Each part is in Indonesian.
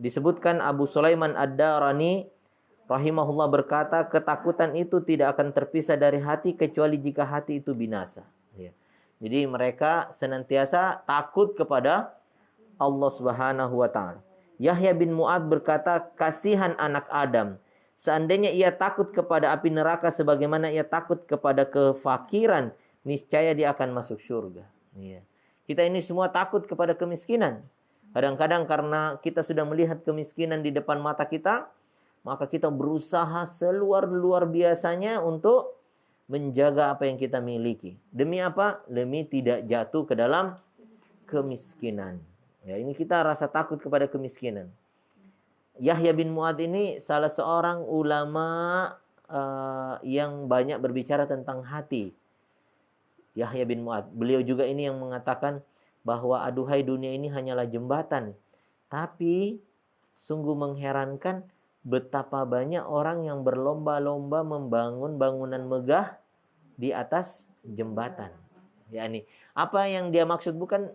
Disebutkan Abu Sulaiman Ad-Darani rahimahullah berkata, ketakutan itu tidak akan terpisah dari hati kecuali jika hati itu binasa. Ya. Jadi mereka senantiasa takut kepada Allah Subhanahu wa taala. Yahya bin Mu'ad berkata, kasihan anak Adam. Seandainya ia takut kepada api neraka sebagaimana ia takut kepada kefakiran, niscaya dia akan masuk surga. Ya. Kita ini semua takut kepada kemiskinan. Kadang-kadang karena kita sudah melihat kemiskinan di depan mata kita, maka kita berusaha seluar-luar biasanya untuk menjaga apa yang kita miliki. Demi apa? Demi tidak jatuh ke dalam kemiskinan. Ya, ini kita rasa takut kepada kemiskinan. Yahya bin Mu'ad ini salah seorang ulama yang banyak berbicara tentang hati. Yahya bin Mu'ad. Beliau juga ini yang mengatakan bahwa aduhai dunia ini hanyalah jembatan. Tapi sungguh mengherankan betapa banyak orang yang berlomba-lomba membangun bangunan megah di atas jembatan. Yani apa yang dia maksud bukan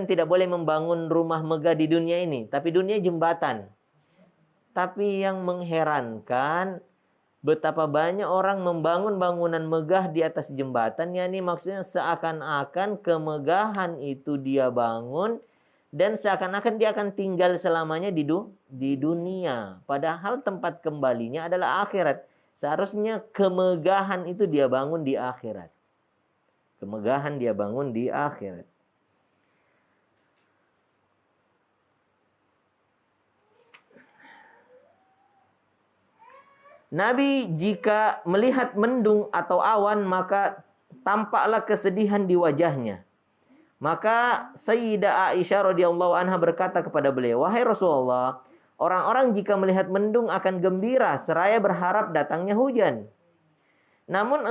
tidak boleh membangun rumah megah di dunia ini, tapi dunia jembatan. Tapi yang mengherankan betapa banyak orang membangun bangunan megah di atas jembatan, yakni maksudnya seakan-akan kemegahan itu dia bangun dan seakan-akan dia akan tinggal selamanya di dunia. Padahal tempat kembalinya adalah akhirat. Seharusnya kemegahan itu dia bangun di akhirat. Kemegahan dia bangun di akhirat. Nabi jika melihat mendung atau awan maka tampaklah kesedihan di wajahnya. Maka Sayyidah Aisyah radhiyallahu anha berkata kepada beliau, "Wahai Rasulullah, orang-orang jika melihat mendung akan gembira seraya berharap datangnya hujan. Namun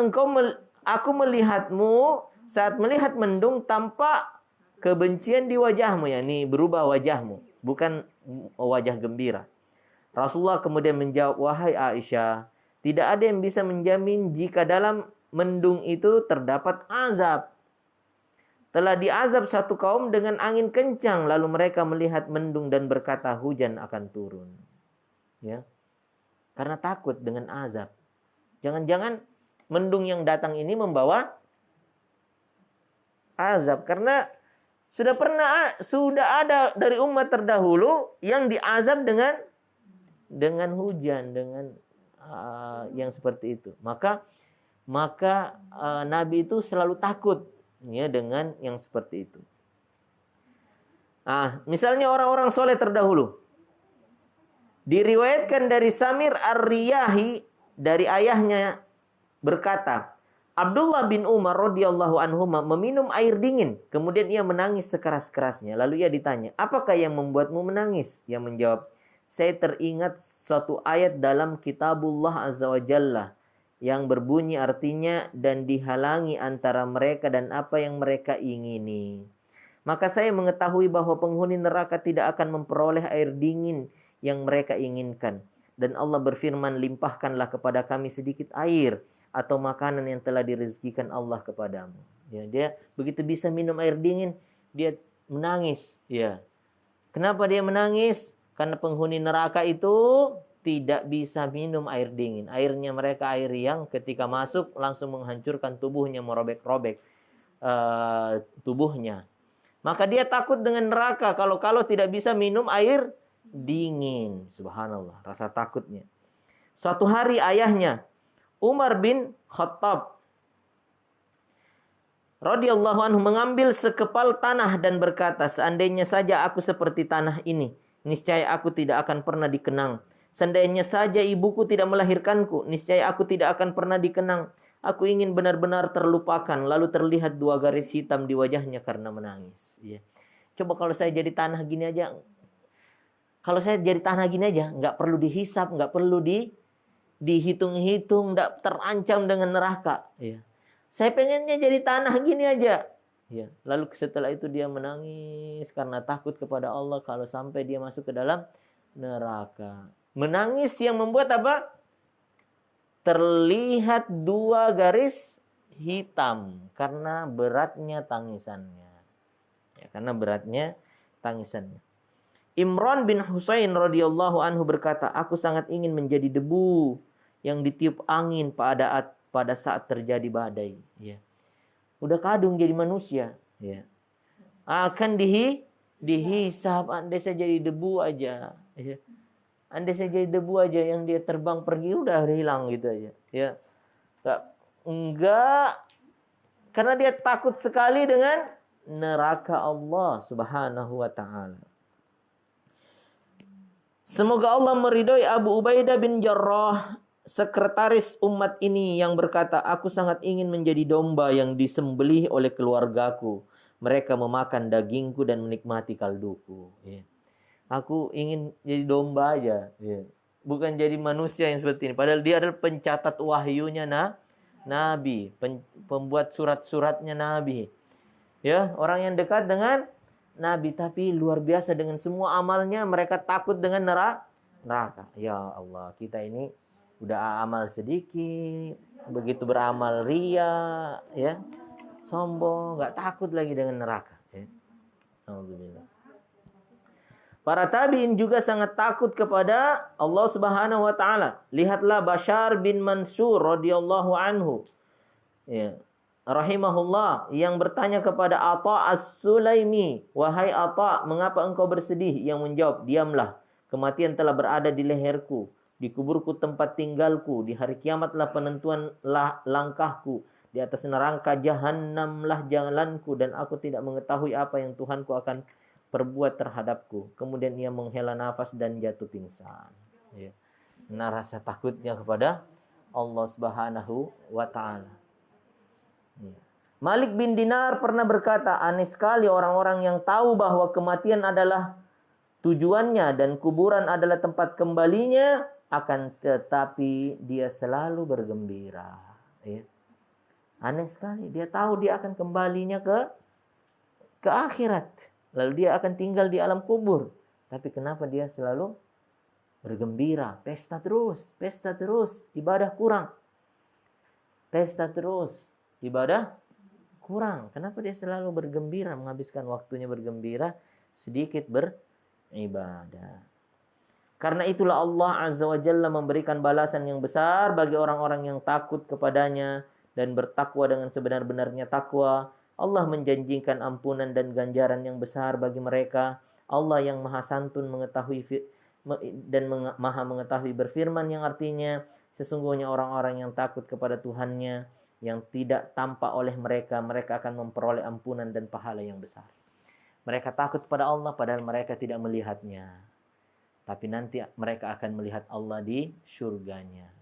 aku melihatmu saat melihat mendung tampak kebencian di wajahmu, yakni berubah wajahmu, bukan wajah gembira." Rasulullah kemudian menjawab, "Wahai Aisyah, tidak ada yang bisa menjamin jika dalam mendung itu terdapat azab. Telah diazab satu kaum dengan angin kencang, lalu mereka melihat mendung dan berkata hujan akan turun." Ya. Karena takut dengan azab. Jangan-jangan mendung yang datang ini membawa azab, karena sudah ada dari umat terdahulu yang diazab dengan hujan, dengan yang seperti itu. Maka Nabi itu selalu takut ya dengan yang seperti itu. Misalnya orang-orang soleh terdahulu. Diriwayatkan dari Samir Ar-Riyahi dari ayahnya berkata, Abdullah bin Umar radhiyallahu anhuma meminum air dingin, kemudian ia menangis sekeras-kerasnya. Lalu ia ditanya, "Apakah yang membuatmu menangis?" Ia menjawab, "Saya teringat suatu ayat dalam kitabullah azza wa jalla yang berbunyi artinya dan dihalangi antara mereka dan apa yang mereka ingini. Maka saya mengetahui bahwa penghuni neraka tidak akan memperoleh air dingin yang mereka inginkan. Dan Allah berfirman, limpahkanlah kepada kami sedikit air atau makanan yang telah direzekikan Allah kepadamu." Ya, dia begitu bisa minum air dingin, dia menangis. Ya. Kenapa dia menangis? Karena penghuni neraka itu tidak bisa minum air dingin. Airnya mereka air yang ketika masuk langsung menghancurkan tubuhnya, merobek-robek tubuhnya. Maka dia takut dengan neraka kalau tidak bisa minum air dingin. Subhanallah, rasa takutnya. Suatu hari ayahnya, Umar bin Khattab radhiyallahu anhu mengambil sekepal tanah dan berkata, "Seandainya saja aku seperti tanah ini, niscaya aku tidak akan pernah dikenang. Seandainya saja ibuku tidak melahirkanku, niscaya aku tidak akan pernah dikenang. Aku ingin benar-benar terlupakan." Lalu terlihat 2 garis hitam di wajahnya karena menangis. Ya. Coba kalau saya jadi tanah gini aja, nggak perlu dihisap, nggak perlu dihitung-hitung, nggak terancam dengan neraka. Ya. Saya pengennya jadi tanah gini aja. Ya. Lalu setelah itu dia menangis karena takut kepada Allah kalau sampai dia masuk ke dalam neraka. Menangis yang membuat apa? Terlihat 2 garis hitam karena beratnya tangisannya. Ya, karena beratnya tangisannya. Imran bin Husain radhiyallahu anhu berkata, aku sangat ingin menjadi debu yang ditiup angin pada saat terjadi badai. Ya. Udah kadung jadi manusia. Ya. Akan dihisap, andai saya jadi debu aja. Ya. Andai saya jadi debu aja yang dia terbang pergi udah hilang gitu aja. Ya. Enggak. Karena dia takut sekali dengan neraka Allah Subhanahu wa taala. Semoga Allah meridhoi Abu Ubaidah bin Jarrah, sekretaris umat ini, yang berkata, aku sangat ingin menjadi domba yang disembelih oleh keluargaku. Mereka memakan dagingku dan menikmati kalduku. Ya. Aku ingin jadi domba aja. Ya. Bukan jadi manusia yang seperti ini. Padahal dia adalah pencatat wahyunya Nabi. Pembuat surat-suratnya Nabi. Ya, orang yang dekat dengan Nabi, tapi luar biasa dengan semua amalnya mereka takut dengan neraka. Ya Allah, kita ini udah amal sedikit, begitu beramal ria, ya, sombong, nggak takut lagi dengan neraka. Ya. Alhamdulillah. Para tabi'in juga sangat takut kepada Allah Subhanahu wa taala. Lihatlah Bashar bin Mansur radhiyallahu anhu. Ya. Rahimahullah, yang bertanya kepada Atha As-Sulaimi, wahai Atha, mengapa engkau bersedih? Yang menjawab, diamlah, kematian telah berada di leherku, dikuburku tempat tinggalku, di hari kiamatlah penentuan langkahku, di atas neraka jahannamlah jalanku, dan aku tidak mengetahui apa yang Tuhanku akan perbuat terhadapku. Kemudian ia menghela nafas dan jatuh pingsan. Ya. Nah, rasa takutnya kepada Allah Subhanahu wa taala. Malik bin Dinar pernah berkata, aneh sekali orang-orang yang tahu bahwa kematian adalah tujuannya dan kuburan adalah tempat kembalinya, akan tetapi dia selalu bergembira. Ya. Aneh sekali, dia tahu dia akan kembalinya ke akhirat, lalu dia akan tinggal di alam kubur, tapi kenapa dia selalu bergembira? Pesta terus, ibadah kurang. Pesta terus, ibadah kurang. Kenapa dia selalu bergembira, menghabiskan waktunya bergembira, sedikit beribadah? Karena itulah Allah Azza wa Jalla memberikan balasan yang besar bagi orang-orang yang takut kepadanya dan bertakwa dengan sebenar-benarnya takwa. Allah menjanjikan ampunan dan ganjaran yang besar bagi mereka. Allah yang Maha Santun mengetahui dan Maha mengetahui berfirman, yang artinya, sesungguhnya orang-orang yang takut kepada Tuhannya yang tidak tampak oleh mereka, mereka akan memperoleh ampunan dan pahala yang besar. Mereka takut pada Allah padahal mereka tidak melihatnya. Tapi nanti mereka akan melihat Allah di surganya.